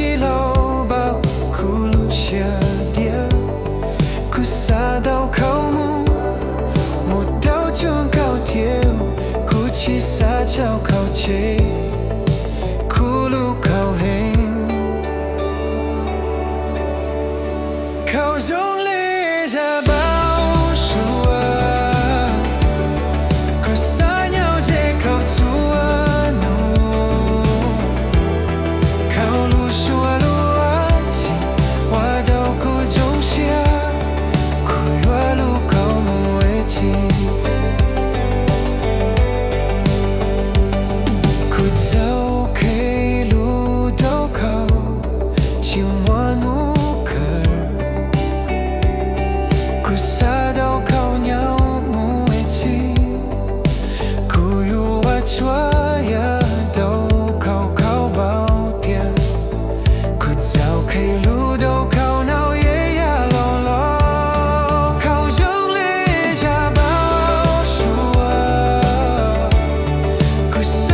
起老包苦路下跌，苦沙到口目，木刀就高铁，苦气沙桥靠街，苦路靠黑，靠中里家包数啊，苦沙鸟街靠住啊努，靠路数啊路啊起，我都苦中下，苦越路靠木为起。走开路都靠青蛙努克儿，苦沙都靠鸟木为起，苦有我抓呀都靠宝典，苦走开路都靠闹夜呀喽喽，靠中里家宝树啊，苦沙。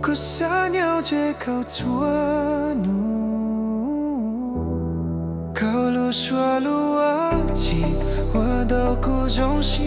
苦沙鸟街靠错路，靠路说路啊起，我都苦中下。